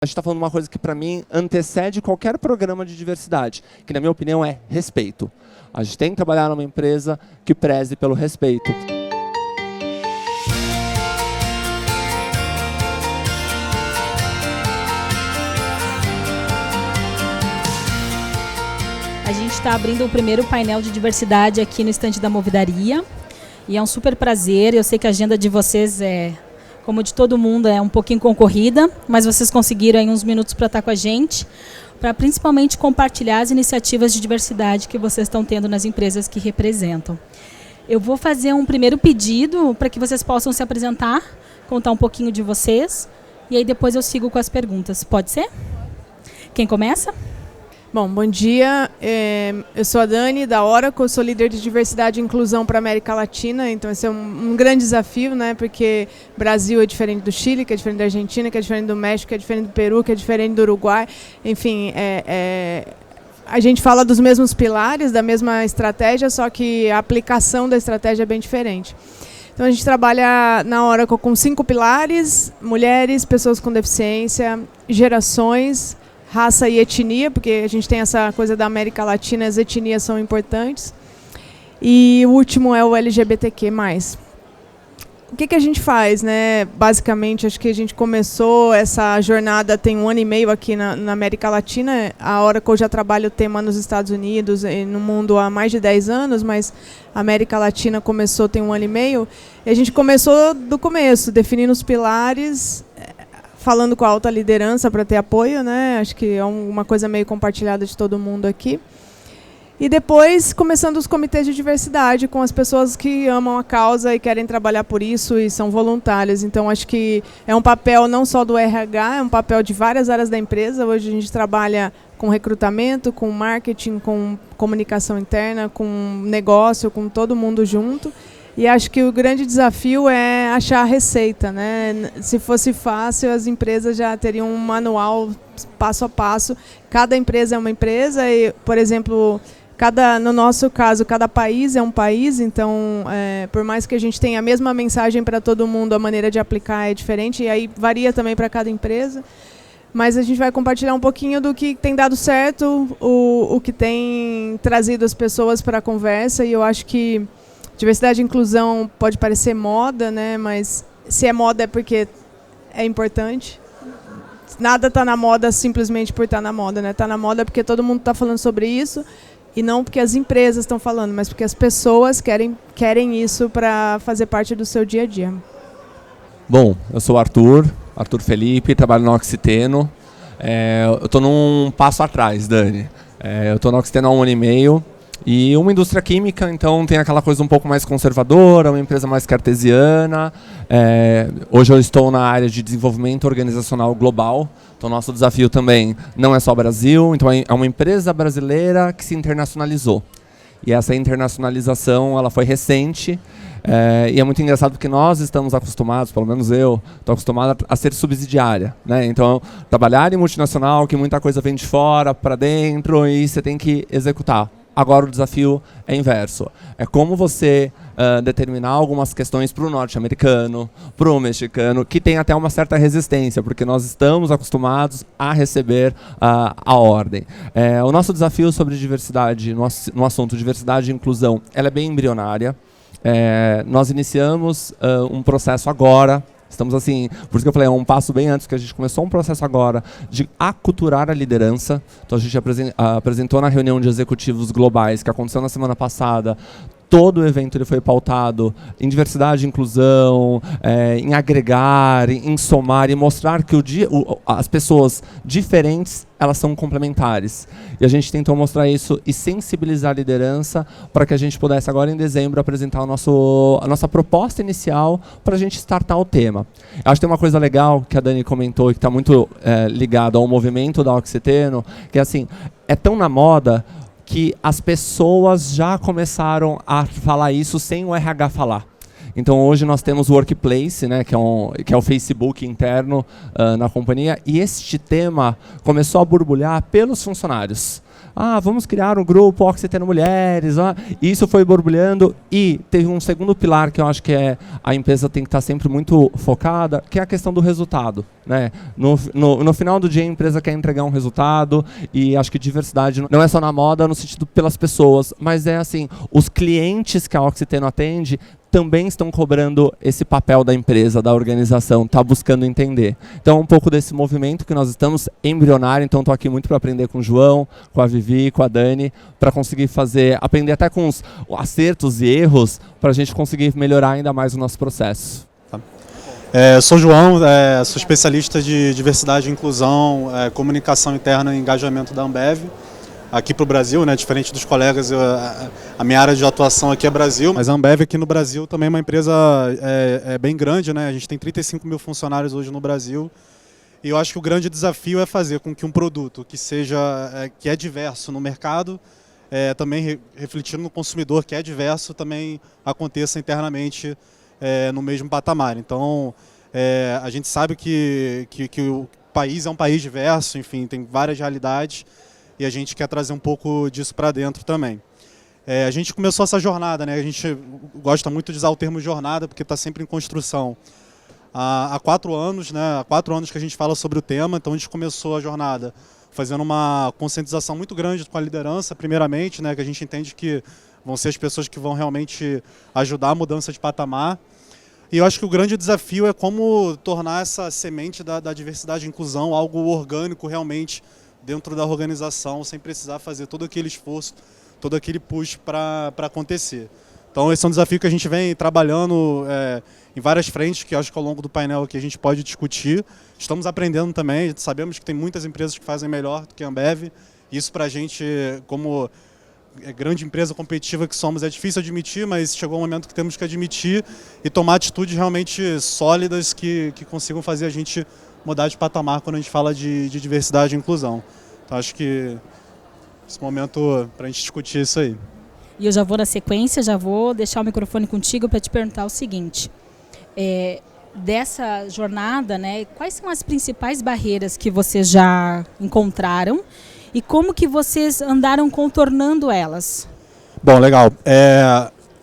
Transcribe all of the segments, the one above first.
A gente está falando de uma coisa que, para mim, antecede qualquer programa de diversidade, que, na minha opinião, é respeito. A gente tem que trabalhar numa empresa que preze pelo respeito. A gente está abrindo o primeiro painel de diversidade aqui no estande da Movidaria. E é um super prazer. Eu sei que a agenda de vocês é, como de todo mundo, é um pouquinho concorrida, mas vocês conseguiram aí uns minutos para estar com a gente, para principalmente compartilhar as iniciativas de diversidade que vocês estão tendo nas empresas que representam. Eu vou fazer um primeiro pedido para que vocês possam se apresentar, contar um pouquinho de vocês, e aí depois eu sigo com as perguntas. Pode ser? Quem começa? Bom dia, eu sou a Dani, da Oracle, sou líder de diversidade e inclusão para a América Latina, então esse é um grande desafio, né, porque Brasil é diferente do Chile, que é diferente da Argentina, que é diferente do México, que é diferente do Peru, que é diferente do Uruguai, enfim, a gente fala dos mesmos pilares, da mesma estratégia, só que a aplicação da estratégia é bem diferente. Então a gente trabalha na Oracle com 5 pilares: mulheres, pessoas com deficiência, gerações, raça e etnia, porque a gente tem essa coisa da América Latina, as etnias são importantes. E o último é o LGBTQ+. O que a gente faz, né? Basicamente, acho que a gente começou essa jornada tem 1 ano e meio aqui na América Latina. A Oracle já trabalha o tema nos Estados Unidos e no mundo há mais de 10 anos, mas a América Latina começou tem 1 ano e meio. E a gente começou do começo, definindo os pilares, falando com a alta liderança para ter apoio, né? Acho que é uma coisa meio compartilhada de todo mundo aqui. E depois, começando os comitês de diversidade com as pessoas que amam a causa e querem trabalhar por isso e são voluntárias. Então, acho que é um papel não só do RH, é um papel de várias áreas da empresa. Hoje a gente trabalha com recrutamento, com marketing, com comunicação interna, com negócio, com todo mundo junto. E acho que o grande desafio é achar a receita, né? Se fosse fácil, as empresas já teriam um manual passo a passo. Cada empresa é uma empresa e, por exemplo, no nosso caso, cada país é um país. Então, por mais que a gente tenha a mesma mensagem para todo mundo, a maneira de aplicar é diferente. E aí varia também para cada empresa. Mas a gente vai compartilhar um pouquinho do que tem dado certo, o que tem trazido as pessoas para a conversa. E eu acho que diversidade e inclusão pode parecer moda, né? Mas se é moda é porque é importante. Nada está na moda simplesmente por estar na moda, né? Está na moda porque todo mundo está falando sobre isso e não porque as empresas estão falando, mas porque as pessoas querem isso para fazer parte do seu dia a dia. Bom, eu sou o Arthur Felipe, trabalho na Oxiteno. Eu estou num passo atrás, Dani. Eu estou na Oxiteno há 1 ano e meio. E uma indústria química, então tem aquela coisa um pouco mais conservadora, uma empresa mais cartesiana. Hoje eu estou na área de desenvolvimento organizacional global. Então nosso desafio também não é só Brasil, então é uma empresa brasileira que se internacionalizou. E essa internacionalização ela foi recente. E é muito engraçado porque nós estamos acostumados, pelo menos eu, estou acostumado a ser subsidiária, né? Então, trabalhar em multinacional, que muita coisa vem de fora para dentro e você tem que executar. Agora o desafio é inverso. É como você determinar algumas questões para o norte-americano, para o mexicano, que tem até uma certa resistência, porque nós estamos acostumados a receber a ordem. O nosso desafio sobre diversidade, no assunto diversidade e inclusão, ela é bem embrionária. Nós iniciamos um processo agora. Estamos assim, por isso que eu falei, é um passo bem antes, que a gente começou um processo agora de aculturar a liderança. Então a gente apresentou na reunião de executivos globais, que aconteceu na semana passada. Todo o evento ele foi pautado em diversidade e inclusão, em agregar, em somar e mostrar que as pessoas diferentes elas são complementares. E a gente tentou mostrar isso e sensibilizar a liderança para que a gente pudesse agora em dezembro apresentar a nossa proposta inicial para a gente startar o tema. Eu acho que tem uma coisa legal que a Dani comentou e que está muito ligado ao movimento da Oxiteno, que é assim, é tão na moda que as pessoas já começaram a falar isso sem o RH falar. Então hoje nós temos o Workplace, né, que é o Facebook interno na companhia, e este tema começou a borbulhar pelos funcionários. vamos criar um grupo Oxiteno Mulheres. E isso foi borbulhando e teve um segundo pilar que eu acho que a empresa tem que estar sempre muito focada, que é a questão do resultado, né? No final do dia, a empresa quer entregar um resultado e acho que diversidade não é só na moda, no sentido pelas pessoas, mas é assim, os clientes que a Oxiteno atende também estão cobrando esse papel da empresa, da organização, está buscando entender. Então, um pouco desse movimento que nós estamos embrionário, então estou aqui muito para aprender com o João, com a Vivi, com a Dani, para conseguir aprender até com os acertos e erros, para a gente conseguir melhorar ainda mais o nosso processo. Sou João, sou especialista de diversidade e inclusão, comunicação interna e engajamento da Ambev. Aqui para o Brasil, né, diferente dos colegas, a minha área de atuação aqui é Brasil, mas a Ambev aqui no Brasil também é uma empresa bem grande, né? A gente tem 35 mil funcionários hoje no Brasil e eu acho que o grande desafio é fazer com que um produto que é diverso no mercado, também refletindo no consumidor que é diverso, também aconteça internamente no mesmo patamar. Então, a gente sabe que o país é um país diverso, enfim, tem várias realidades, e a gente quer trazer um pouco disso para dentro também. A gente começou essa jornada, né? A gente gosta muito de usar o termo jornada, porque está sempre em construção. Há 4 anos, né? Há 4 anos que a gente fala sobre o tema, então a gente começou a jornada fazendo uma conscientização muito grande com a liderança, primeiramente, né? Que a gente entende que vão ser as pessoas que vão realmente ajudar a mudança de patamar. E eu acho que o grande desafio é como tornar essa semente da diversidade e inclusão algo orgânico realmente dentro da organização, sem precisar fazer todo aquele esforço, todo aquele push para acontecer. Então esse é um desafio que a gente vem trabalhando em várias frentes, que acho que ao longo do painel aqui a gente pode discutir. Estamos aprendendo também, sabemos que tem muitas empresas que fazem melhor do que a Ambev. Isso para a gente, como grande empresa competitiva que somos, é difícil admitir, mas chegou um momento que temos que admitir e tomar atitudes realmente sólidas que consigam fazer a gente mudar de patamar quando a gente fala de diversidade e inclusão. Então acho que esse momento para a gente discutir isso aí. E eu já vou na sequência, já vou deixar o microfone contigo para te perguntar o seguinte. Dessa jornada, né, quais são as principais barreiras que vocês já encontraram e como que vocês andaram contornando elas? Bom, legal.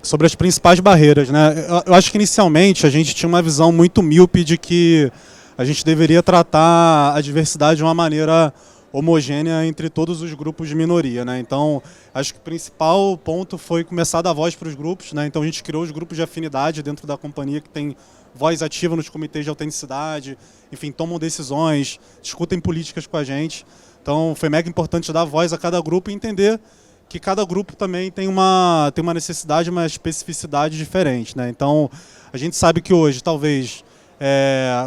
Sobre as principais barreiras, né? Eu acho que inicialmente a gente tinha uma visão muito míope de que a gente deveria tratar a diversidade de uma maneira homogênea entre todos os grupos de minoria, né? Então, acho que o principal ponto foi começar a dar voz para os grupos, né? Então, a gente criou os grupos de afinidade dentro da companhia que tem voz ativa nos comitês de autenticidade, enfim, tomam decisões, discutem políticas com a gente. Então, foi mega importante dar voz a cada grupo e entender que cada grupo também tem uma necessidade, uma especificidade diferente, né? Então, a gente sabe que hoje, talvez,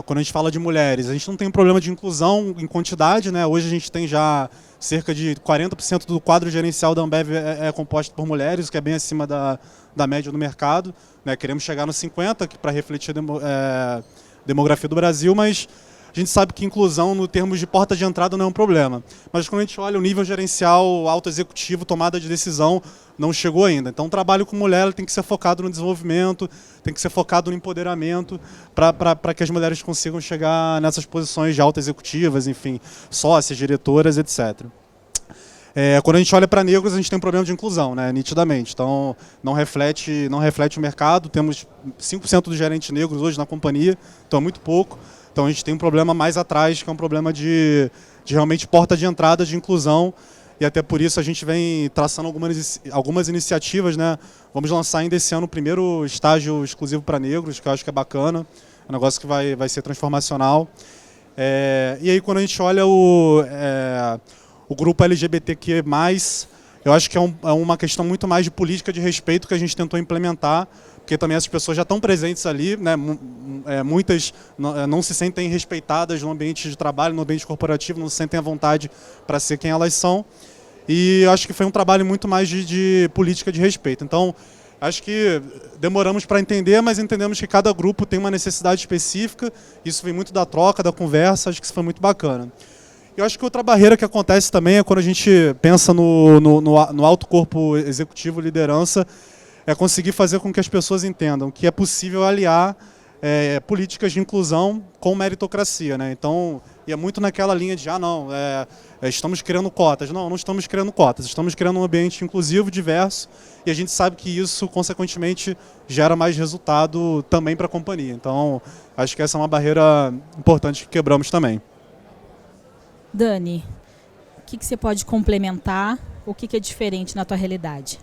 quando a gente fala de mulheres, a gente não tem um problema de inclusão em quantidade, né? Hoje a gente tem já cerca de 40% do quadro gerencial da Ambev é composto por mulheres, o que é bem acima da média do mercado, né? Queremos chegar nos 50% para refletir a demografia do Brasil, mas a gente sabe que inclusão, no termos de porta de entrada, não é um problema. Mas quando a gente olha o nível gerencial, alto executivo, tomada de decisão, não chegou ainda. Então o trabalho com mulher tem que ser focado no desenvolvimento, tem que ser focado no empoderamento, para que as mulheres consigam chegar nessas posições de alta executivas, enfim, sócias, diretoras, etc. Quando a gente olha para negros, a gente tem um problema de inclusão, né, nitidamente. Então não reflete o mercado. Temos 5% dos gerentes negros hoje na companhia, então é muito pouco. Então a gente tem um problema mais atrás, que é um problema de realmente porta de entrada de inclusão, e até por isso a gente vem traçando algumas iniciativas, né? Vamos lançar ainda esse ano o primeiro estágio exclusivo para negros, que eu acho que é bacana, é um negócio que vai ser transformacional. E aí quando a gente olha o grupo LGBTQ+, eu acho que é uma questão muito mais de política de respeito que a gente tentou implementar, porque também essas pessoas já estão presentes ali, né? Muitas não se sentem respeitadas no ambiente de trabalho, no ambiente corporativo, não se sentem à vontade para ser quem elas são. E eu acho que foi um trabalho muito mais de política de respeito. Então, acho que demoramos para entender, mas entendemos que cada grupo tem uma necessidade específica. Isso vem muito da troca, da conversa, acho que isso foi muito bacana. Eu acho que outra barreira que acontece também é quando a gente pensa no alto corpo executivo, liderança, é conseguir fazer com que as pessoas entendam que é possível aliar políticas de inclusão com meritocracia, né? Então, e é muito naquela linha de, estamos criando cotas. Não estamos criando cotas, estamos criando um ambiente inclusivo, diverso, e a gente sabe que isso, consequentemente, gera mais resultado também para a companhia. Então, acho que essa é uma barreira importante que quebramos também. Dani, o que você pode complementar? O que é diferente na tua realidade?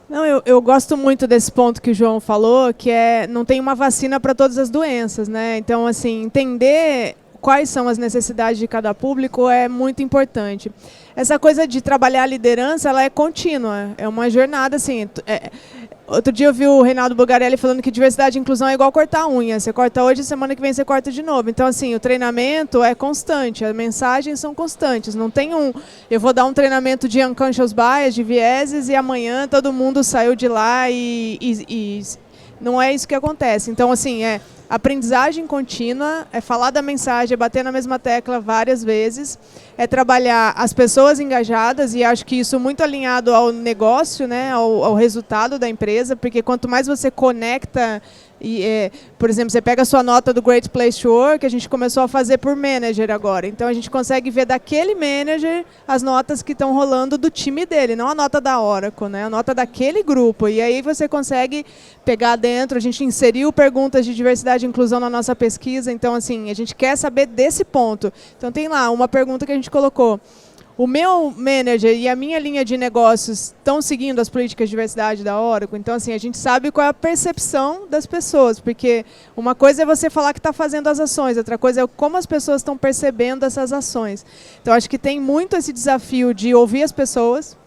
Não, eu gosto muito desse ponto que o João falou, que não tem uma vacina para todas as doenças, né? Então, assim, entender quais são as necessidades de cada público é muito importante. Essa coisa de trabalhar a liderança, ela é contínua, é uma jornada, assim. Outro dia eu vi o Reinaldo Bulgarelli falando que diversidade e inclusão é igual cortar unha. Você corta hoje, semana que vem você corta de novo. Então, assim, o treinamento é constante, as mensagens são constantes. Não tem eu vou dar um treinamento de unconscious bias, de vieses, e amanhã todo mundo saiu de lá e não é isso que acontece. Então, assim, aprendizagem contínua, é falar da mensagem, é bater na mesma tecla várias vezes, é trabalhar as pessoas engajadas, e acho que isso muito alinhado ao negócio, né, ao resultado da empresa, porque quanto mais você conecta, por exemplo, você pega a sua nota do Great Place to Work, a gente começou a fazer por manager agora, então a gente consegue ver daquele manager as notas que estão rolando do time dele, não a nota da Oracle, né, a nota daquele grupo, e aí você consegue pegar dentro, a gente inseriu perguntas de diversidade e inclusão na nossa pesquisa, então assim, a gente quer saber desse ponto. Então tem lá uma pergunta que a gente colocou: o meu manager e a minha linha de negócios estão seguindo as políticas de diversidade da Oracle? Então, assim, a gente sabe qual é a percepção das pessoas, porque uma coisa é você falar que está fazendo as ações, outra coisa é como as pessoas estão percebendo essas ações. Então, acho que tem muito esse desafio de ouvir as pessoas.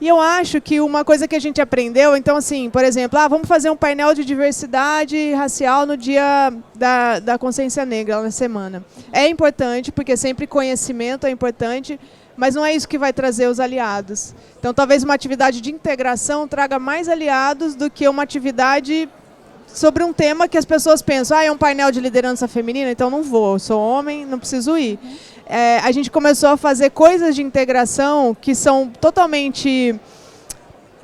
E eu acho que uma coisa que a gente aprendeu, então, assim, por exemplo, vamos fazer um painel de diversidade racial no dia da consciência negra, na semana. É importante, porque sempre conhecimento é importante, mas não é isso que vai trazer os aliados. Então, talvez uma atividade de integração traga mais aliados do que uma atividade sobre um tema que as pessoas pensam, é um painel de liderança feminina, então não vou, eu sou homem, não preciso ir. A gente começou a fazer coisas de integração que são totalmente...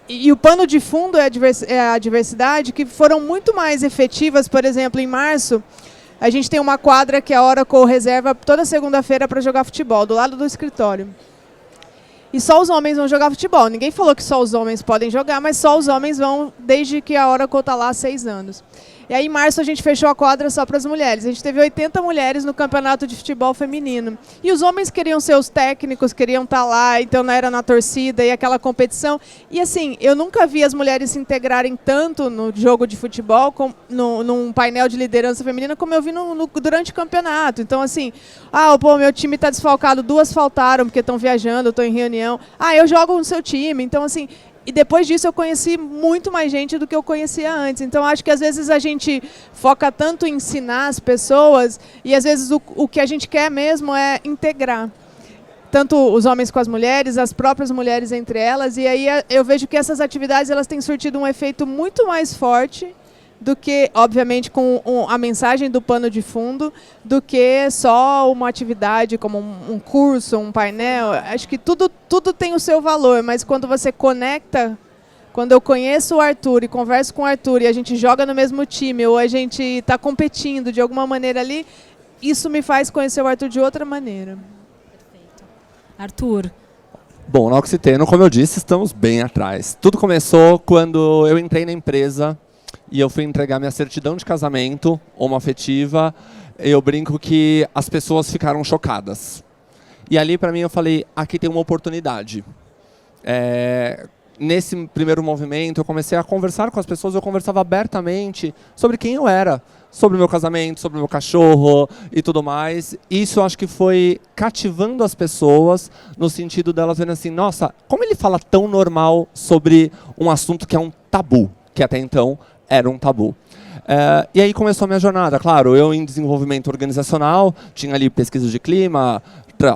E o pano de fundo é a diversidade, que foram muito mais efetivas. Por exemplo, em março, a gente tem uma quadra que a Oracle reserva toda segunda-feira para jogar futebol, do lado do escritório. E só os homens vão jogar futebol. Ninguém falou que só os homens podem jogar, mas só os homens vão desde que a Oracle está lá há 6 anos. E aí, em março, a gente fechou a quadra só para as mulheres. A gente teve 80 mulheres no campeonato de futebol feminino. E os homens queriam ser os técnicos, queriam estar lá, então não era na torcida e aquela competição. E assim, eu nunca vi as mulheres se integrarem tanto no jogo de futebol, num painel de liderança feminina, como eu vi durante o campeonato. Então, assim, meu time está desfalcado, 2 faltaram porque estão viajando, eu estou em reunião. Eu jogo no seu time. Então, assim... E depois disso eu conheci muito mais gente do que eu conhecia antes. Então acho que às vezes a gente foca tanto em ensinar as pessoas e às vezes o que a gente quer mesmo é integrar. Tanto os homens com as mulheres, as próprias mulheres entre elas. E aí eu vejo que essas atividades elas têm surtido um efeito muito mais forte do que, obviamente, com a mensagem do pano de fundo, do que só uma atividade como um curso, um painel. Acho que tudo tem o seu valor, mas quando você conecta, quando eu conheço o Arthur e converso com o Arthur e a gente joga no mesmo time ou a gente está competindo de alguma maneira ali, isso me faz conhecer o Arthur de outra maneira. Perfeito. Arthur. Bom, na Oxiteno, como eu disse, estamos bem atrás. Tudo começou quando eu entrei na empresa e eu fui entregar minha certidão de casamento homoafetiva. Eu brinco que as pessoas ficaram chocadas. E ali, para mim, eu falei, aqui tem uma oportunidade. Nesse primeiro movimento, eu comecei a conversar com as pessoas, eu conversava abertamente sobre quem eu era, sobre o meu casamento, sobre o meu cachorro e tudo mais. Isso eu acho que foi cativando as pessoas, no sentido delas verem assim, nossa, como ele fala tão normal sobre um assunto que é um tabu, que até então era um tabu. E aí começou a minha jornada. Claro, eu em desenvolvimento organizacional, tinha ali pesquisa de clima,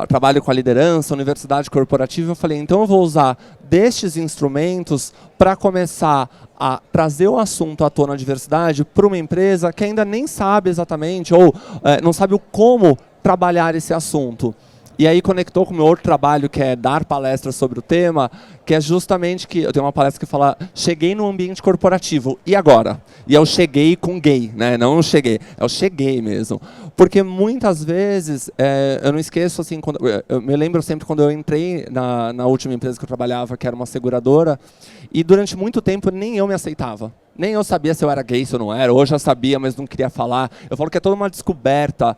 trabalho com a liderança, universidade corporativa. Eu falei, então eu vou usar destes instrumentos para começar a trazer o assunto à tona, a diversidade, para uma empresa que ainda nem sabe exatamente, ou não sabe o como trabalhar esse assunto. E aí conectou com o meu outro trabalho, que é dar palestras sobre o tema, que é justamente que eu tenho uma palestra que fala cheguei no ambiente corporativo, e agora? E eu cheguei com gay, né? Não eu cheguei, eu cheguei mesmo. Porque muitas vezes, eu não esqueço, assim, eu me lembro sempre quando eu entrei na última empresa que eu trabalhava, que era uma seguradora, e durante muito tempo nem eu me aceitava. Nem eu sabia se eu era gay, se eu não era, ou eu já sabia, mas não queria falar. Eu falo que é toda uma descoberta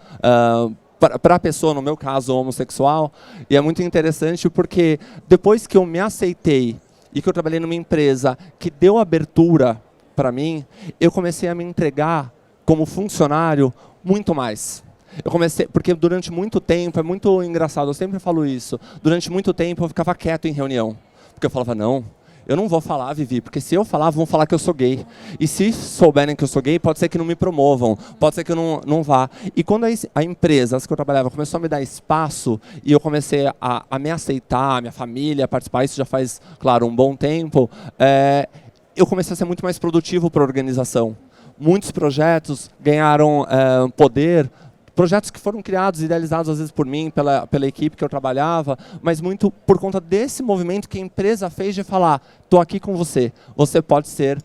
para a pessoa, no meu caso, homossexual, e é muito interessante porque depois que eu me aceitei e que eu trabalhei numa empresa que deu abertura para mim, eu comecei a me entregar como funcionário muito mais. Eu comecei, porque durante muito tempo, é muito engraçado, eu sempre falo isso, durante muito tempo eu ficava quieto em reunião, porque eu falava, não, eu não vou falar, Vivi, porque se eu falar, vão falar que eu sou gay. E se souberem que eu sou gay, pode ser que não me promovam, pode ser que eu não vá. E quando a empresa que eu trabalhava começou a me dar espaço e eu comecei a me aceitar, a minha família, a participar, isso já faz, claro, um bom tempo, eu comecei a ser muito mais produtivo para a organização. Muitos projetos ganharam poder, projetos que foram criados, idealizados às vezes por mim, pela equipe que eu trabalhava, mas muito por conta desse movimento que a empresa fez de falar, estou aqui com você, você pode ser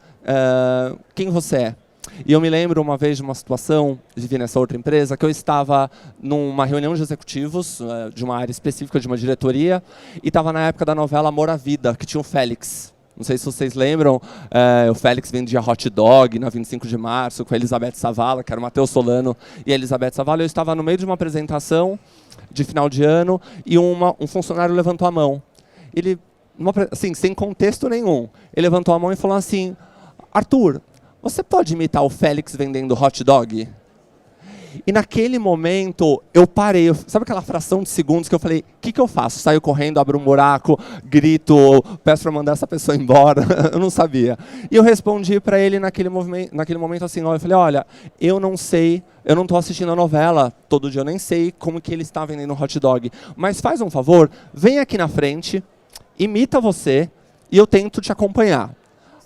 quem você é. E eu me lembro uma vez de uma situação, vivi nessa outra empresa, que eu estava numa reunião de executivos, de uma área específica, de uma diretoria, e estava na época da novela Amor à Vida, que tinha o Félix. Não sei se vocês lembram, o Félix vendia hot dog na 25 de março com a Elizabeth Savala, que era o Matheus Solano e a Elizabeth Savala. Eu estava no meio de uma apresentação de final de ano e um funcionário levantou a mão. Ele, assim, sem contexto nenhum, ele levantou a mão e falou assim, Arthur, você pode imitar o Félix vendendo hot dog? E naquele momento, eu parei. Sabe aquela fração de segundos que eu falei, o que eu faço? Saio correndo, abro um buraco, grito, peço para mandar essa pessoa embora? Eu não sabia. E eu respondi para ele naquele momento assim, eu falei, olha, eu não sei, eu não estou assistindo a novela todo dia, eu nem sei como que ele está vendendo hot dog. Mas faz um favor, vem aqui na frente, imita você e eu tento te acompanhar.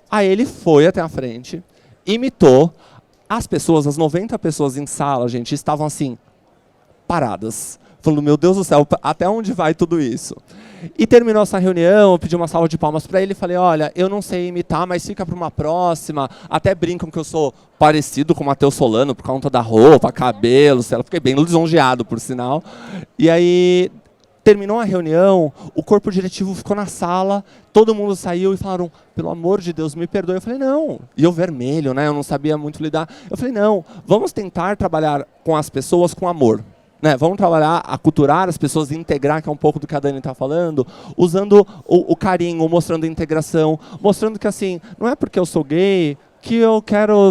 Aí ele foi até a frente, imitou. As pessoas, as 90 pessoas em sala, gente, estavam assim, paradas. Falando, meu Deus do céu, até onde vai tudo isso? E terminou essa reunião, eu pedi uma salva de palmas para ele e falei, olha, eu não sei imitar, mas fica para uma próxima. Até brincam que eu sou parecido com o Matheus Solano por conta da roupa, cabelo, sei lá. Fiquei bem lisonjeado, por sinal. E aí, terminou a reunião, o corpo diretivo ficou na sala, todo mundo saiu e falaram, pelo amor de Deus, me perdoe. Eu falei, não. E eu vermelho, né? Eu não sabia muito lidar. Eu falei, não, vamos tentar trabalhar com as pessoas com amor. Né? Vamos trabalhar, aculturar as pessoas, integrar, que é um pouco do que a Dani está falando, usando o carinho, mostrando a integração, mostrando que assim, não é porque eu sou gay que eu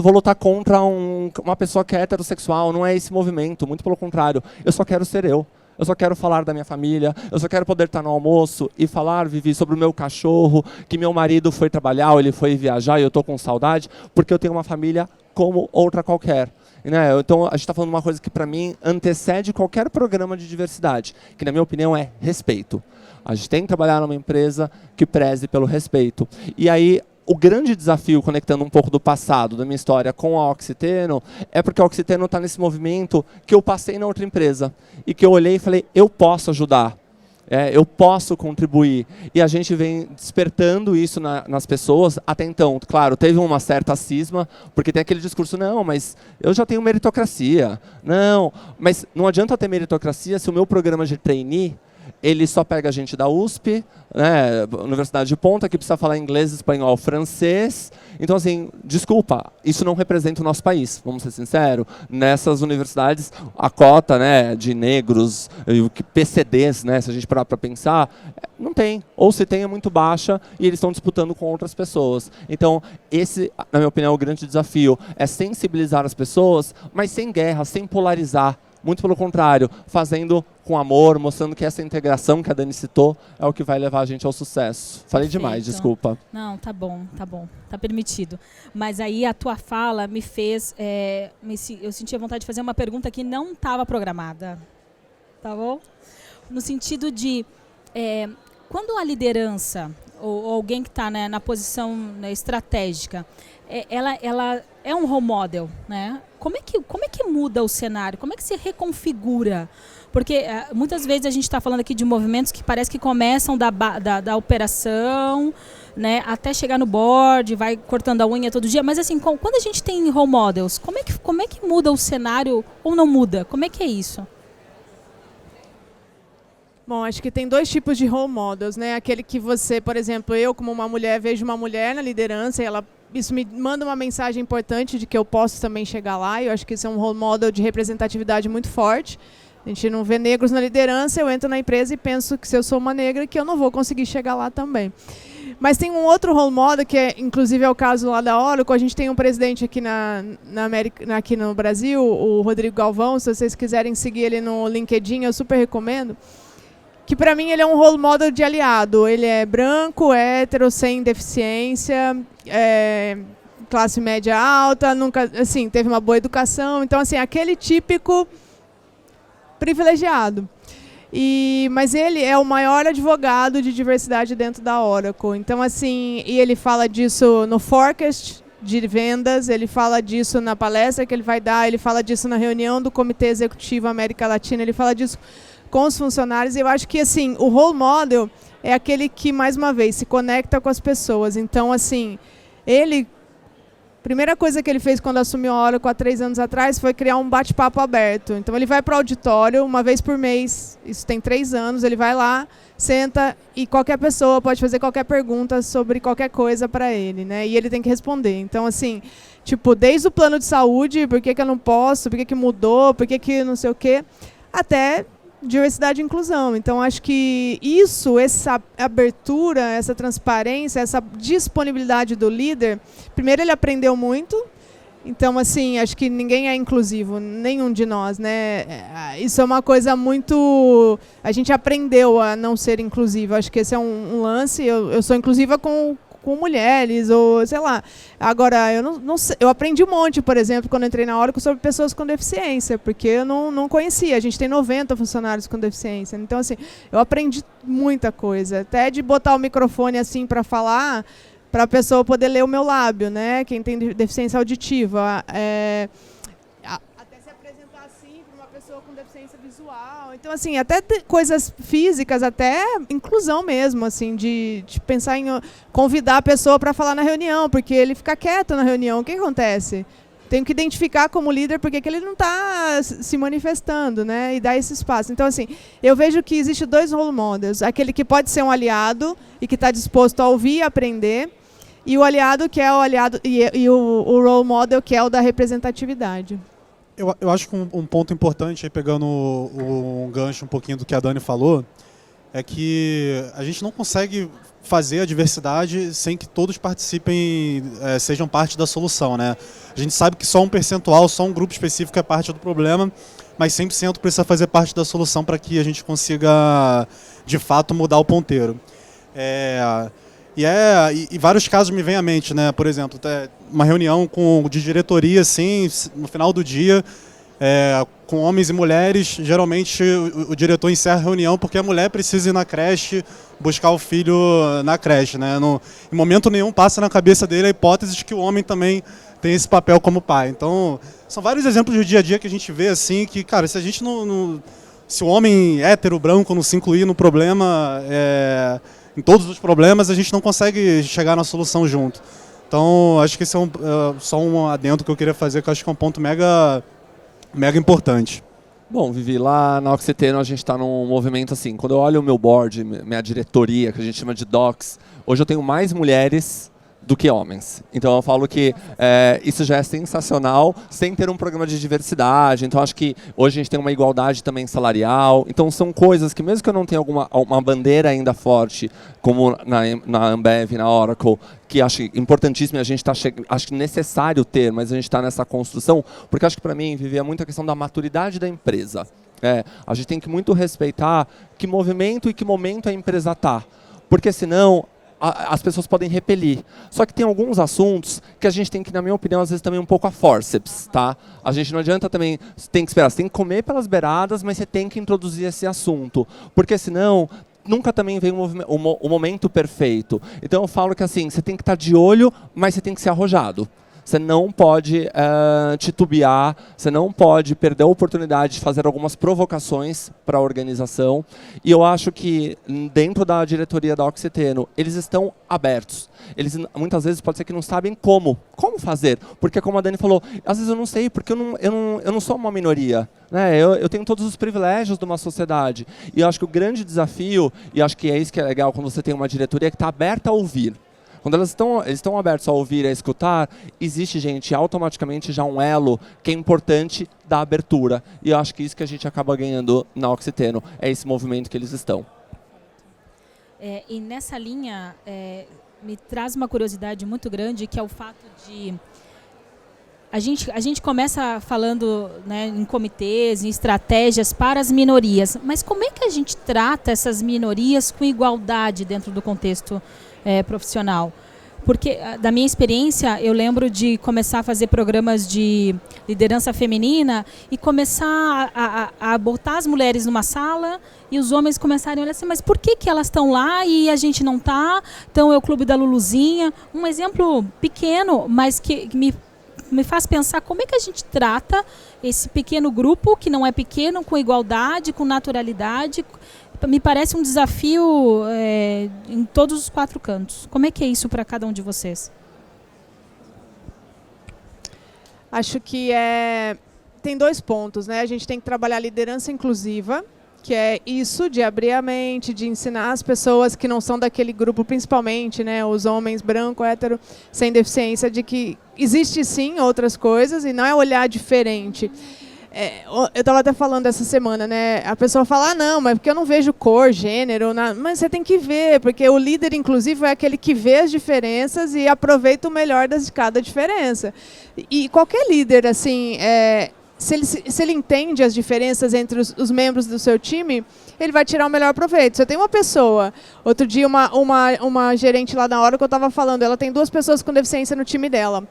vou lutar contra uma pessoa que é heterossexual, não é esse movimento, muito pelo contrário, eu só quero ser eu. Eu só quero falar da minha família, eu só quero poder estar no almoço e falar, Vivi, sobre o meu cachorro, que meu marido foi trabalhar ou ele foi viajar e eu estou com saudade, porque eu tenho uma família como outra qualquer. Né? Então, a gente está falando de uma coisa que, para mim, antecede qualquer programa de diversidade, que, na minha opinião, é respeito. A gente tem que trabalhar numa empresa que preze pelo respeito. E aí, o grande desafio, conectando um pouco do passado, da minha história com a Oxiteno, é porque a Oxiteno está nesse movimento que eu passei na outra empresa e que eu olhei e falei, eu posso ajudar, eu posso contribuir. E a gente vem despertando isso nas pessoas. Até então, claro, teve uma certa cisma, porque tem aquele discurso, não, mas eu já tenho meritocracia. Não, mas não adianta ter meritocracia se o meu programa de trainee, ele só pega gente da USP, né, Universidade de Ponta, que precisa falar inglês, espanhol, francês. Então, assim, desculpa, isso não representa o nosso país, vamos ser sinceros. Nessas universidades, a cota, né, de negros, PCDs, né, se a gente parar para pensar, não tem. Ou se tem, é muito baixa e eles estão disputando com outras pessoas. Então, esse, na minha opinião, é o grande desafio. É sensibilizar as pessoas, mas sem guerra, sem polarizar. Muito pelo contrário, fazendo com amor, mostrando que essa integração que a Dani citou é o que vai levar a gente ao sucesso. Falei demais, desculpa. Não, tá bom, tá permitido. Mas aí a tua fala me fez, eu senti a vontade de fazer uma pergunta que não estava programada, tá bom? No sentido de, quando a liderança, ou alguém que está, né, na posição, né, estratégica, ela é um role model, né? Como é que muda o cenário? Como é que se reconfigura? Porque muitas vezes a gente está falando aqui de movimentos que parece que começam da operação, né, até chegar no board, vai cortando a unha todo dia. Mas assim, quando a gente tem role models, como é que muda o cenário ou não muda? Como é que é isso? Bom, acho que tem 2 tipos de role models, né? Aquele que você, por exemplo, eu como uma mulher vejo uma mulher na liderança e isso me manda uma mensagem importante de que eu posso também chegar lá. E eu acho que isso é um role model de representatividade muito forte. A gente não vê negros na liderança, eu entro na empresa e penso que se eu sou uma negra, que eu não vou conseguir chegar lá também. Mas tem um outro role model, que inclusive é o caso lá da Oracle. A gente tem um presidente aqui aqui no Brasil, o Rodrigo Galvão. Se vocês quiserem seguir ele no LinkedIn, eu super recomendo. Que para mim ele é um role model de aliado. Ele é branco, hétero, sem deficiência, classe média alta, nunca, assim, teve uma boa educação. Então, assim, aquele típico privilegiado. Mas ele é o maior advogado de diversidade dentro da Oracle. Então, assim, e ele fala disso no forecast de vendas, ele fala disso na palestra que ele vai dar, ele fala disso na reunião do Comitê Executivo América Latina, ele fala disso com os funcionários. Eu acho que assim, o role model é aquele que, mais uma vez, se conecta com as pessoas. Então, assim, primeira coisa que ele fez quando assumiu a Oracle há 3 anos atrás foi criar um bate-papo aberto. Então, ele vai para o auditório uma vez por mês, isso tem 3 anos, ele vai lá, senta e qualquer pessoa pode fazer qualquer pergunta sobre qualquer coisa para ele, né? E ele tem que responder. Então, assim, tipo, desde o plano de saúde, por que eu não posso, por que mudou, por que não sei o quê, até diversidade e inclusão. Então, acho que essa abertura, essa transparência, essa disponibilidade do líder, primeiro ele aprendeu muito. Então, assim, acho que ninguém é inclusivo, nenhum de nós, né? Isso é uma coisa muito... A gente aprendeu a não ser inclusivo. Acho que esse é um lance. Eu sou inclusiva com mulheres, ou sei lá. Agora, eu não sei, eu aprendi um monte, por exemplo, quando entrei na Oracle, sobre pessoas com deficiência, porque eu não conhecia. A gente tem 90 funcionários com deficiência. Então, assim, eu aprendi muita coisa. Até de botar o microfone assim para falar, para a pessoa poder ler o meu lábio, né? Quem tem deficiência auditiva. Até se apresentar assim para uma pessoa com deficiência visual. Então, assim, até coisas físicas, até inclusão mesmo, assim, de pensar em convidar a pessoa para falar na reunião, porque ele fica quieto na reunião. O que acontece? Tenho que identificar como líder porque ele não está se manifestando, né? E dar esse espaço. Então, assim, eu vejo que existe 2 role models. Aquele que pode ser um aliado e que está disposto a ouvir e aprender, e o aliado que é o aliado e o role model que é o da representatividade. Eu acho que um ponto importante, aí pegando um gancho um pouquinho do que a Dani falou, é que a gente não consegue fazer a diversidade sem que todos participem, sejam parte da solução, né? A gente sabe que só um percentual, só um grupo específico é parte do problema, mas 100% precisa fazer parte da solução para que a gente consiga, de fato, mudar o ponteiro. E vários casos me vêm à mente, né? Por exemplo, uma reunião de diretoria, assim, no final do dia, com homens e mulheres, geralmente o diretor encerra a reunião porque a mulher precisa ir na creche, buscar o filho na creche, né? Em momento nenhum passa na cabeça dele a hipótese de que o homem também tem esse papel como pai. Então, são vários exemplos do dia a dia que a gente vê, assim, que, cara, se a gente se o homem hétero, branco, não se incluir no problema, em todos os problemas, a gente não consegue chegar na solução junto. Então, acho que esse é só um adendo que eu queria fazer, que eu acho que é um ponto mega importante. Bom, Vivi, lá na Oxiteno a gente está num movimento assim, quando eu olho o meu board, minha diretoria, que a gente chama de docs, hoje eu tenho mais mulheres do que homens. Então eu falo que isso já é sensacional, sem ter um programa de diversidade. Então acho que hoje a gente tem uma igualdade também salarial. Então são coisas que, mesmo que eu não tenha uma bandeira ainda forte, como na Ambev, na Oracle, que acho importantíssimo e a gente acho necessário ter, mas a gente está nessa construção, porque acho que para mim, Vivi, é muito a questão da maturidade da empresa. A gente tem que muito respeitar que movimento e que momento a empresa está, porque senão as pessoas podem repelir. Só que tem alguns assuntos que a gente tem que, na minha opinião, às vezes também um pouco a forceps, tá? A gente não adianta também, tem que esperar, você tem que comer pelas beiradas, mas você tem que introduzir esse assunto, porque senão nunca também vem o momento perfeito. Então eu falo que assim, você tem que estar de olho, mas você tem que ser arrojado. Você não pode titubear, você não pode perder a oportunidade de fazer algumas provocações para a organização. E eu acho que dentro da diretoria da Oxiteno, eles estão abertos. Eles muitas vezes pode ser que não sabem como fazer. Porque como a Dani falou, às vezes eu não sei, porque eu não sou uma minoria. Né? Eu tenho todos os privilégios de uma sociedade. E eu acho que o grande desafio, e acho que é isso que é legal quando você tem uma diretoria que está aberta a ouvir. Quando eles estão abertos a ouvir e a escutar, existe, gente, automaticamente já um elo que é importante da abertura. E eu acho que isso que a gente acaba ganhando na Oxiteno, é esse movimento que eles estão. E nessa linha, me traz uma curiosidade muito grande, que é o fato de... A gente começa falando, né, em comitês, em estratégias para as minorias, mas como é que a gente trata essas minorias com igualdade dentro do contexto profissional? Porque, da minha experiência, eu lembro de começar a fazer programas de liderança feminina e começar a botar as mulheres numa sala e os homens começarem a olhar assim, mas por que elas estão lá e a gente não está? Então é o Clube da Luluzinha. Um exemplo pequeno, mas que me faz pensar como é que a gente trata esse pequeno grupo, que não é pequeno, com igualdade, com naturalidade. Me parece um desafio em todos os 4 cantos. Como é que é isso para cada um de vocês? Acho que tem 2 pontos, né? A gente tem que trabalhar a liderança inclusiva, que é isso de abrir a mente, de ensinar as pessoas que não são daquele grupo, principalmente, né, os homens branco, hétero, sem deficiência, de que existe sim outras coisas e não é olhar diferente. Eu estava até falando essa semana, né? A pessoa fala, não, mas porque eu não vejo cor, gênero, mas você tem que ver, porque o líder inclusivo é aquele que vê as diferenças e aproveita o melhor de cada diferença. E qualquer líder, assim, se ele entende as diferenças entre os membros do seu time, ele vai tirar o melhor proveito. Você tem uma pessoa, outro dia uma gerente lá na hora que eu estava falando, ela tem 2 pessoas com deficiência no time dela.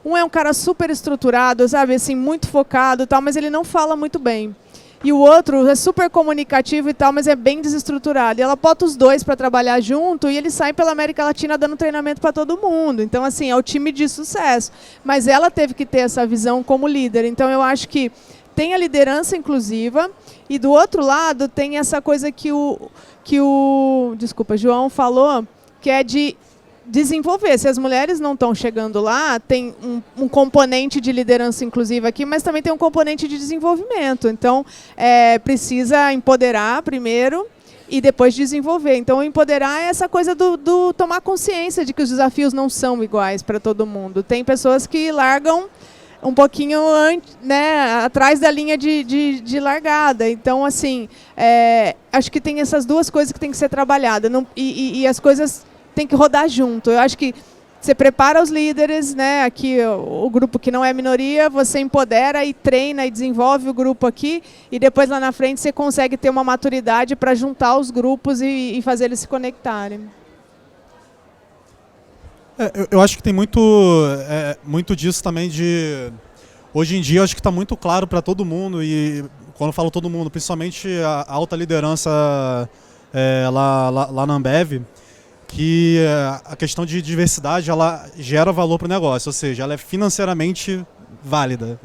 Um é um cara super estruturado, sabe, assim, muito focado e tal, mas ele não fala muito bem. E o outro é super comunicativo e tal, mas é bem desestruturado. E ela bota os 2 para trabalhar junto e eles saem pela América Latina dando treinamento para todo mundo. Então, assim, é o time de sucesso. Mas ela teve que ter essa visão como líder. Então, eu acho que tem a liderança inclusiva e, do outro lado, tem essa coisa que o João falou, que é de desenvolver. Se as mulheres não estão chegando lá, tem um componente de liderança inclusiva aqui, mas também tem um componente de desenvolvimento. Então, precisa empoderar primeiro e depois desenvolver. Então, empoderar é essa coisa do tomar consciência de que os desafios não são iguais para todo mundo. Tem pessoas que largam um pouquinho né, atrás da linha de largada. Então, assim, acho que tem essas 2 coisas que tem que ser trabalhadas. E as coisas tem que rodar junto. Eu acho que você prepara os líderes, né, aqui o grupo que não é minoria, você empodera e treina e desenvolve o grupo aqui, e depois lá na frente você consegue ter uma maturidade para juntar os grupos e fazer eles se conectarem. Eu acho que tem muito disso também de... Hoje em dia, eu acho que está muito claro para todo mundo, e quando eu falo todo mundo, principalmente a alta liderança lá na Ambev, que a questão de diversidade ela gera valor para o negócio, ou seja, ela é financeiramente válida.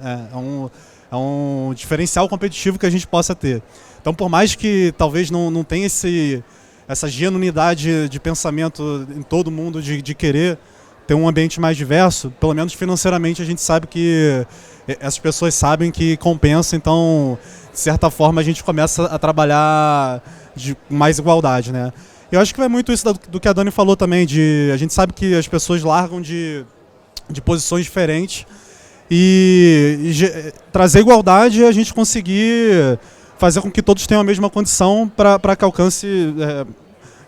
É um diferencial competitivo que a gente possa ter. Então, por mais que talvez não tenha essa genuinidade de pensamento em todo mundo de querer ter um ambiente mais diverso, pelo menos financeiramente a gente sabe que essas pessoas sabem que compensa, então, de certa forma, a gente começa a trabalhar de mais igualdade, né? Eu acho que vai muito isso do que a Dani falou também, a gente sabe que as pessoas largam de posições diferentes e trazer igualdade é a gente conseguir fazer com que todos tenham a mesma condição para que alcance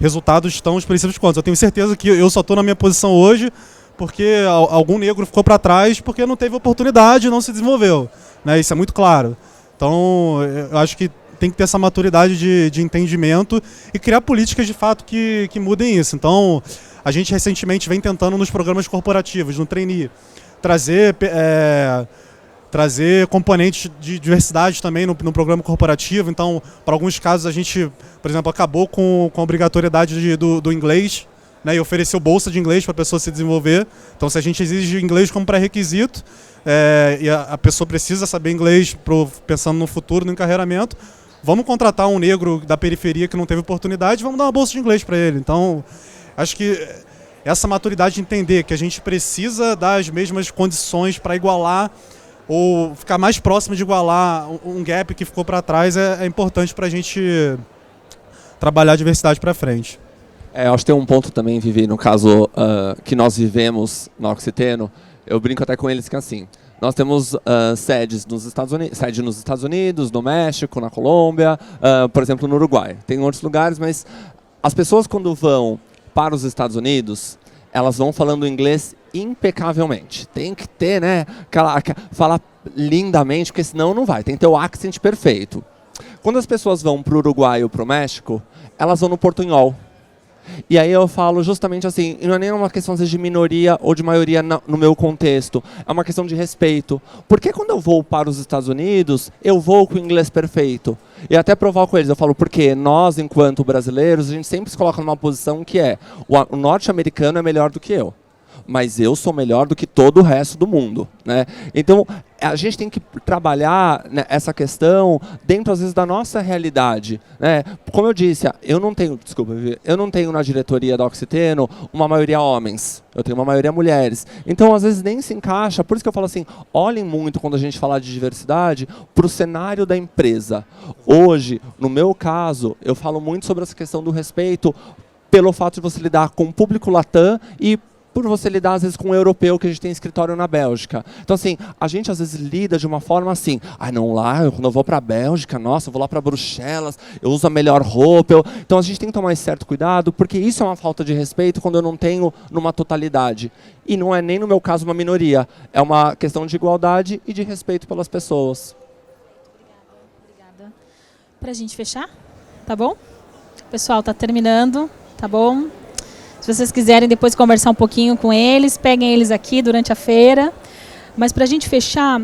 resultados tão expressivos quanto. Eu tenho certeza que eu só estou na minha posição hoje porque algum negro ficou para trás porque não teve oportunidade, não se desenvolveu, né? Isso é muito claro. Então, eu acho que tem que ter essa maturidade de entendimento e criar políticas de fato que mudem isso. Então, a gente recentemente vem tentando nos programas corporativos, no trainee, trazer componentes de diversidade também no programa corporativo. Então, para alguns casos, a gente, por exemplo, acabou com a obrigatoriedade do inglês né, e ofereceu bolsa de inglês para a pessoa se desenvolver. Então, se a gente exige inglês como pré-requisito, e a pessoa precisa saber inglês pensando no futuro, no encarreiramento, vamos contratar um negro da periferia que não teve oportunidade, vamos dar uma bolsa de inglês para ele. Então, acho que essa maturidade de entender que a gente precisa das mesmas condições para igualar ou ficar mais próximo de igualar um gap que ficou para trás é importante para a gente trabalhar a diversidade para frente. Acho que tem um ponto também, Vivi, no caso que nós vivemos na Oxiteno, eu brinco até com eles que assim, nós temos sedes nos Estados Unidos, no México, na Colômbia, por exemplo, no Uruguai. Tem outros lugares, mas as pessoas quando vão para os Estados Unidos, elas vão falando inglês impecavelmente. Tem que ter, né, falar lindamente, porque senão não vai. Tem que ter o accent perfeito. Quando as pessoas vão para o Uruguai ou para o México, elas vão no portunhol. E aí eu falo justamente assim, não é nem uma questão de minoria ou de maioria no meu contexto, é uma questão de respeito. Porque quando eu vou para os Estados Unidos, eu vou com o inglês perfeito. E até provar com eles, eu falo, porque nós, enquanto brasileiros, a gente sempre se coloca numa posição que o norte-americano é melhor do que eu. Mas eu sou melhor do que todo o resto do mundo, né? Então, a gente tem que trabalhar, né, essa questão dentro, às vezes, da nossa realidade, né? Como eu disse, eu não tenho na diretoria da Oxiteno uma maioria homens, eu tenho uma maioria mulheres. Então, às vezes, nem se encaixa. Por isso que eu falo assim, olhem muito, quando a gente falar de diversidade, para o cenário da empresa. Hoje, no meu caso, eu falo muito sobre essa questão do respeito pelo fato de você lidar com o público latam e por você lidar, às vezes, com um europeu que a gente tem escritório na Bélgica. Então, assim, a gente, às vezes, lida de uma forma assim, não, quando eu vou para a Bélgica, nossa, eu vou lá para Bruxelas, eu uso a melhor roupa. Então, a gente tem que tomar esse certo cuidado, porque isso é uma falta de respeito quando eu não tenho numa totalidade. E não é nem, no meu caso, uma minoria. É uma questão de igualdade e de respeito pelas pessoas. Obrigada. Para a gente fechar, tá bom? Pessoal, tá terminando, tá bom? Se vocês quiserem depois conversar um pouquinho com eles, peguem eles aqui durante a feira. Mas para a gente fechar,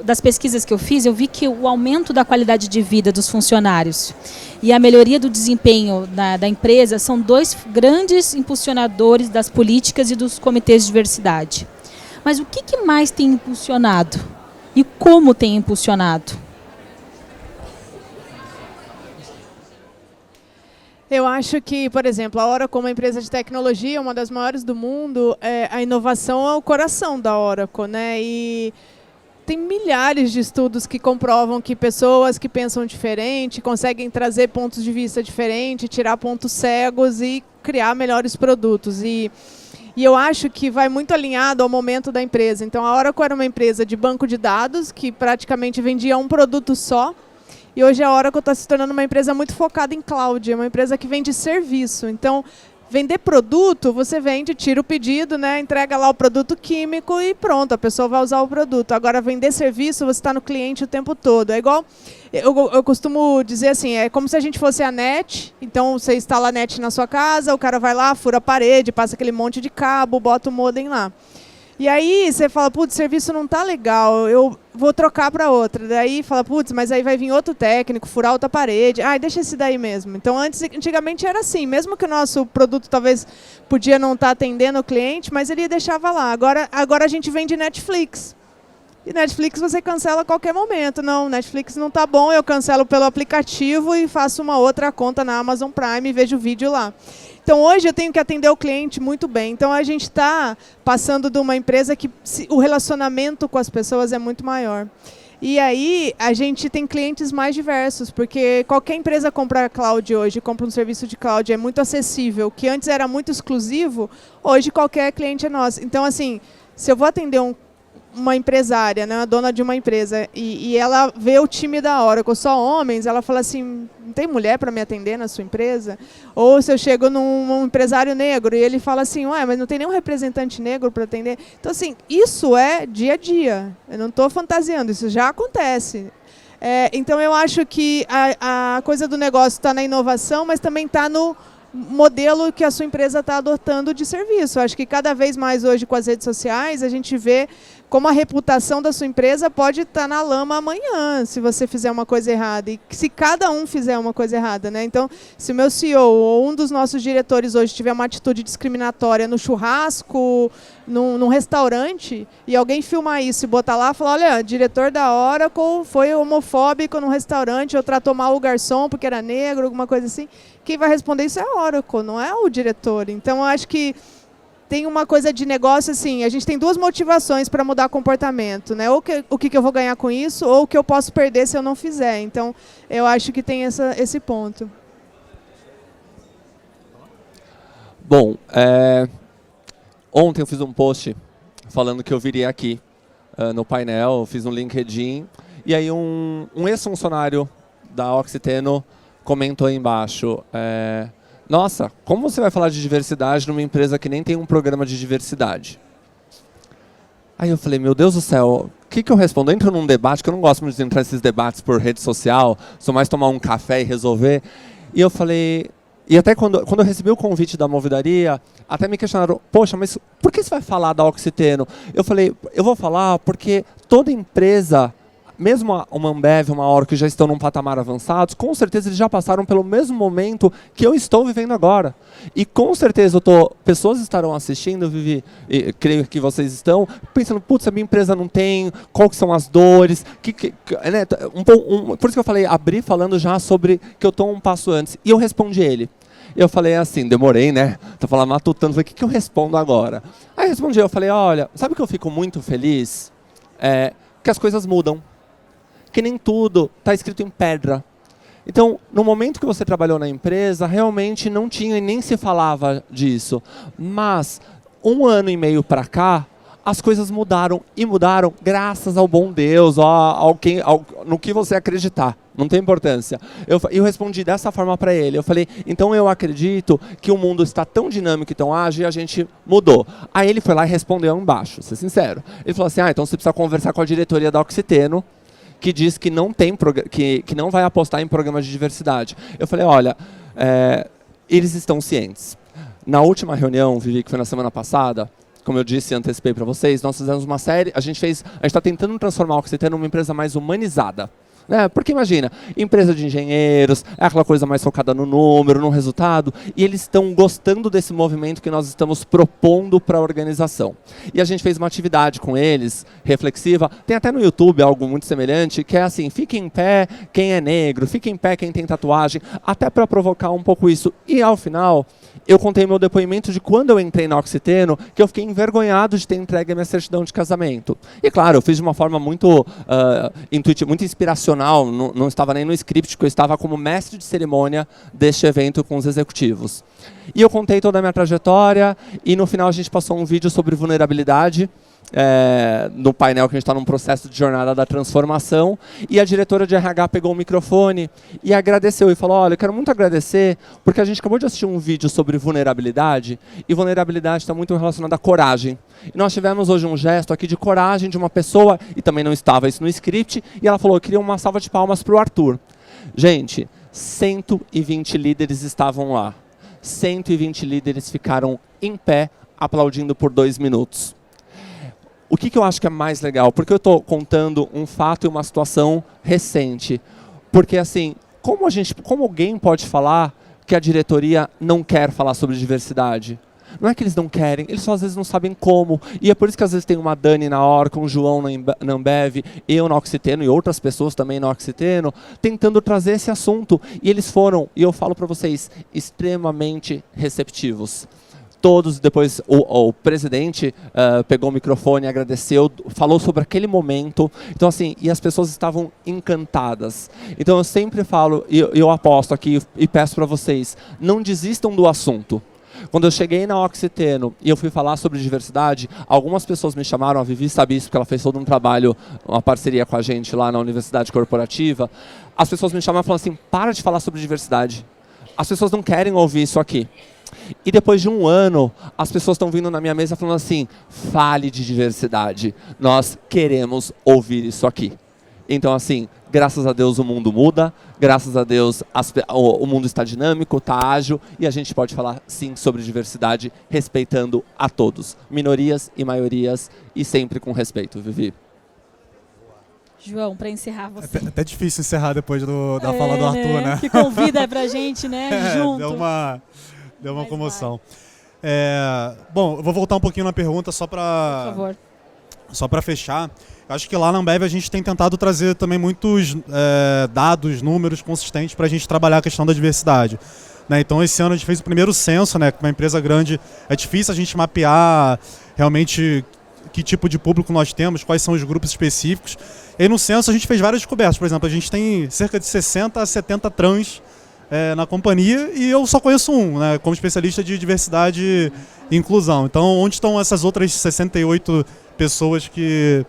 das pesquisas que eu fiz, eu vi que o aumento da qualidade de vida dos funcionários e a melhoria do desempenho da empresa são dois grandes impulsionadores das políticas e dos comitês de diversidade. Mas o que mais tem impulsionado? E como tem impulsionado? Eu acho que, por exemplo, a Oracle, como empresa de tecnologia, uma das maiores do mundo, a inovação é o coração da Oracle, né? E tem milhares de estudos que comprovam que pessoas que pensam diferente conseguem trazer pontos de vista diferentes, tirar pontos cegos e criar melhores produtos. E eu acho que vai muito alinhado ao momento da empresa. Então, a Oracle era uma empresa de banco de dados que praticamente vendia um produto só. E hoje a Oracle está se tornando uma empresa muito focada em cloud, é uma empresa que vende serviço. Então, vender produto, você vende, tira o pedido, né, entrega lá o produto químico e pronto, a pessoa vai usar o produto. Agora, vender serviço, você está no cliente o tempo todo. É igual, eu costumo dizer assim, é como se a gente fosse a NET, então você instala a NET na sua casa, o cara vai lá, fura a parede, passa aquele monte de cabo, bota o modem lá. E aí você fala, putz, o serviço não tá legal, eu vou trocar para outra. Daí fala, putz, mas aí vai vir outro técnico, furar outra parede. Deixa esse daí mesmo. Então, antigamente era assim, mesmo que o nosso produto talvez podia não estar atendendo o cliente, mas ele deixava lá. Agora a gente vende Netflix. E Netflix você cancela a qualquer momento. Não, Netflix não tá bom, eu cancelo pelo aplicativo e faço uma outra conta na Amazon Prime e vejo o vídeo lá. Então, hoje eu tenho que atender o cliente muito bem. Então, a gente está passando de uma empresa que o relacionamento com as pessoas é muito maior. E aí, a gente tem clientes mais diversos, porque qualquer empresa compra cloud hoje, compra um serviço de cloud, é muito acessível. O que antes era muito exclusivo, hoje qualquer cliente é nosso. Então, assim, se eu vou atender uma empresária, né, a dona de uma empresa, e ela vê o time da Oracle, só homens, ela fala assim, não tem mulher para me atender na sua empresa? Ou se eu chego num empresário negro e ele fala assim, ué, mas não tem nenhum representante negro para atender? Então, assim, isso é dia a dia. Eu não estou fantasiando, isso já acontece. Então, eu acho que a coisa do negócio está na inovação, mas também está no modelo que a sua empresa está adotando de serviço. Eu acho que cada vez mais hoje com as redes sociais a gente vê como a reputação da sua empresa pode estar na lama amanhã, se você fizer uma coisa errada. E se cada um fizer uma coisa errada, né? Então, se o meu CEO ou um dos nossos diretores hoje tiver uma atitude discriminatória no churrasco, num restaurante, e alguém filmar isso e botar lá e falar, olha, diretor da Oracle foi homofóbico num restaurante, ou tratou mal o garçom porque era negro, alguma coisa assim, quem vai responder isso é a Oracle, não é o diretor. Então, eu acho que tem uma coisa de negócio, assim, a gente tem duas motivações para mudar comportamento, né? Ou o que eu vou ganhar com isso, ou o que eu posso perder se eu não fizer. Então, eu acho que tem esse ponto. Bom, ontem eu fiz um post falando que eu viria aqui no painel, fiz um LinkedIn, e aí um ex-funcionário da Oxiteno comentou aí embaixo, nossa, como você vai falar de diversidade numa empresa que nem tem um programa de diversidade? Aí eu falei, meu Deus do céu, o que eu respondo? Eu entro num debate, que eu não gosto muito de entrar nesses debates por rede social, sou mais tomar um café e resolver. E eu falei, e até quando eu recebi o convite da Movidaria, até me questionaram, poxa, mas por que você vai falar da Oxiteno? Eu falei, eu vou falar porque toda empresa, mesmo uma Ambev, uma Oracle, que já estão num patamar avançado, com certeza eles já passaram pelo mesmo momento que eu estou vivendo agora. E com certeza pessoas estarão assistindo, Vivi, e creio que vocês estão, pensando, putz, a minha empresa não tem, qual que são as dores, né? Por isso que eu falei, abri falando já sobre que eu estou um passo antes. E eu respondi ele. Eu falei assim, demorei, né? Tô falando matutando, falei, o que eu respondo agora? Aí eu respondi, eu falei, olha, sabe que eu fico muito feliz? Que as coisas mudam. Que nem tudo está escrito em pedra. Então, no momento que você trabalhou na empresa, realmente não tinha e nem se falava disso. Mas, 1 ano e meio para cá, as coisas mudaram. E mudaram graças ao bom Deus, no que você acreditar. Não tem importância. Eu respondi dessa forma para ele. Eu falei, então eu acredito que o mundo está tão dinâmico e tão ágil e a gente mudou. Aí ele foi lá e respondeu embaixo, vou ser sincero. Ele falou assim, então você precisa conversar com a diretoria da Oxiteno, que diz que não não vai apostar em programas de diversidade. Eu falei, olha, eles estão cientes. Na última reunião, Vivi, que foi na semana passada, como eu disse e antecipei para vocês, nós fizemos uma série, a gente está tentando transformar a Oxiteno numa empresa mais humanizada. Né? Porque imagina, empresa de engenheiros, é aquela coisa mais focada no número, no resultado, e eles estão gostando desse movimento que nós estamos propondo para a organização. E a gente fez uma atividade com eles, reflexiva, tem até no YouTube algo muito semelhante, que é assim, fique em pé quem é negro, fique em pé quem tem tatuagem, até para provocar um pouco isso. E ao final, eu contei meu depoimento de quando eu entrei na Oxiteno, que eu fiquei envergonhado de ter entregue a minha certidão de casamento. E claro, eu fiz de uma forma muito intuitiva, muito inspiracional, não estava nem no script, porque eu estava como mestre de cerimônia deste evento com os executivos. E eu contei toda a minha trajetória, e no final a gente passou um vídeo sobre vulnerabilidade, no painel que a gente está num processo de jornada da transformação, e a diretora de RH pegou o microfone e agradeceu e falou, olha, eu quero muito agradecer, porque a gente acabou de assistir um vídeo sobre vulnerabilidade, e vulnerabilidade está muito relacionada à coragem. E nós tivemos hoje um gesto aqui de coragem de uma pessoa, e também não estava isso no script, e ela falou, eu queria uma salva de palmas para o Arthur. Gente, 120 líderes estavam lá. 120 líderes ficaram em pé, aplaudindo por 2 minutos. O que eu acho que é mais legal? Porque eu estou contando um fato e uma situação recente. Porque, assim, como alguém pode falar que a diretoria não quer falar sobre diversidade? Não é que eles não querem, eles só às vezes não sabem como. E é por isso que às vezes tem uma Dani na Oracle, um João na Ambev, eu na Oxiteno e outras pessoas também na Oxiteno, tentando trazer esse assunto. E eles foram, e eu falo para vocês, extremamente receptivos. Todos, depois o presidente pegou o microfone, agradeceu, falou sobre aquele momento. Então, assim, e as pessoas estavam encantadas. Então, eu sempre falo, e eu aposto aqui e peço para vocês, não desistam do assunto. Quando eu cheguei na Oxiteno e eu fui falar sobre diversidade, algumas pessoas me chamaram, a Vivi sabe isso, porque ela fez todo um trabalho, uma parceria com a gente lá na Universidade Corporativa. As pessoas me chamaram e falaram assim, para de falar sobre diversidade. As pessoas não querem ouvir isso aqui. E depois de 1 ano, as pessoas estão vindo na minha mesa falando assim, fale de diversidade, nós queremos ouvir isso aqui. Então, assim, Graças a Deus o mundo muda, graças a Deus o mundo está dinâmico, está ágil e a gente pode falar sim sobre diversidade respeitando a todos, minorias e maiorias e sempre com respeito, Vivi. João, para encerrar você. Até difícil encerrar depois da fala do Arthur, né? Que convida pra gente, né? Junto. Deu uma comoção. Bom, eu vou voltar um pouquinho na pergunta só Por favor. para fechar. Eu acho que lá na Ambev a gente tem tentado trazer também muitos dados, números consistentes para a gente trabalhar a questão da diversidade. Né? Então esse ano a gente fez o primeiro censo, né? Com uma empresa grande é difícil a gente mapear realmente que tipo de público nós temos, quais são os grupos específicos. E aí no censo a gente fez várias descobertas. Por exemplo, a gente tem cerca de 60 a 70 trans na companhia e eu só conheço um, né, como especialista de diversidade e inclusão. Então, onde estão essas outras 68 pessoas que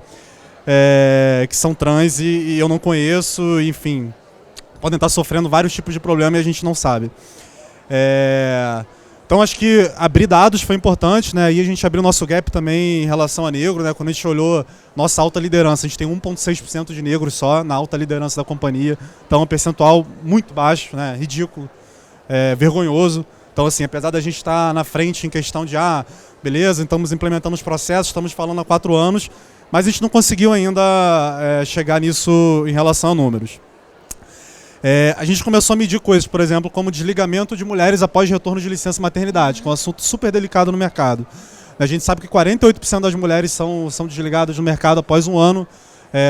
são trans e eu não conheço, enfim, podem estar sofrendo vários tipos de problema e a gente não sabe. Então acho que abrir dados foi importante, né? E a gente abriu nosso gap também em relação a negro, né? Quando a gente olhou nossa alta liderança, a gente tem 1,6% de negros só na alta liderança da companhia. Então é um percentual muito baixo, né? Ridículo, vergonhoso. Então assim, apesar da gente estar na frente em questão de beleza, estamos implementando os processos, estamos falando há 4 anos, mas a gente não conseguiu ainda chegar nisso em relação a números. A gente começou a medir coisas, por exemplo, como desligamento de mulheres após retorno de licença maternidade, que é um assunto super delicado no mercado. A gente sabe que 48% das mulheres são desligadas do mercado após um ano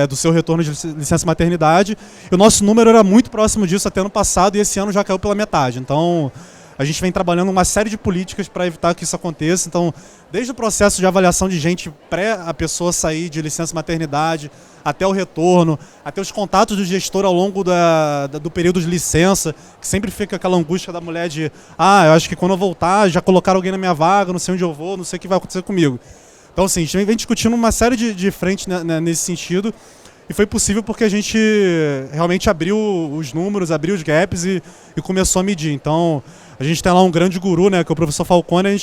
do seu retorno de licença maternidade. E o nosso número era muito próximo disso até ano passado e esse ano já caiu pela metade. Então, a gente vem trabalhando uma série de políticas para evitar que isso aconteça. Então, desde o processo de avaliação de gente pré a pessoa sair de licença maternidade, até o retorno, até os contatos do gestor ao longo do período de licença, que sempre fica aquela angústia da mulher de eu acho que quando eu voltar já colocaram alguém na minha vaga, não sei onde eu vou, não sei o que vai acontecer comigo. Então, assim, a gente vem discutindo uma série de frentes nesse sentido e foi possível porque a gente realmente abriu os números, abriu os gaps e começou a medir. Então, a gente tem lá um grande guru, né, que é o professor Falcone,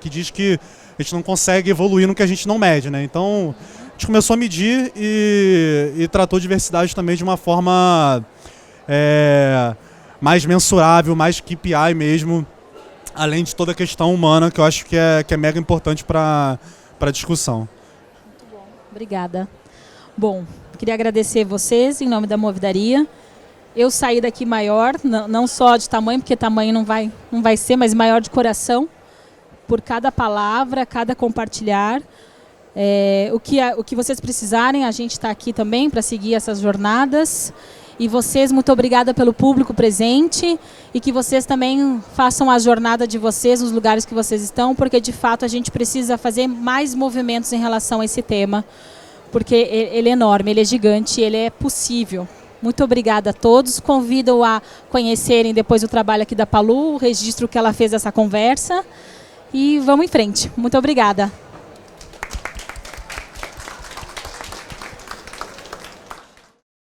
que diz que a gente não consegue evoluir no que a gente não mede, né? Então, a gente começou a medir e tratou diversidade também de uma forma mais mensurável, mais KPI mesmo, além de toda a questão humana, que eu acho que é mega importante para a discussão. Muito bom. Obrigada. Bom, queria agradecer vocês em nome da Movidaria. Eu saí daqui maior, não só de tamanho, porque tamanho não vai ser, mas maior de coração, por cada palavra, cada compartilhar. O que vocês precisarem, a gente está aqui também para seguir essas jornadas. E vocês, muito obrigada pelo público presente e que vocês também façam a jornada de vocês nos lugares que vocês estão, porque de fato a gente precisa fazer mais movimentos em relação a esse tema, porque ele é enorme, ele é gigante, ele é possível. Muito obrigada a todos. Convido a conhecerem depois o trabalho aqui da Palu, o registro que ela fez dessa conversa. E vamos em frente. Muito obrigada.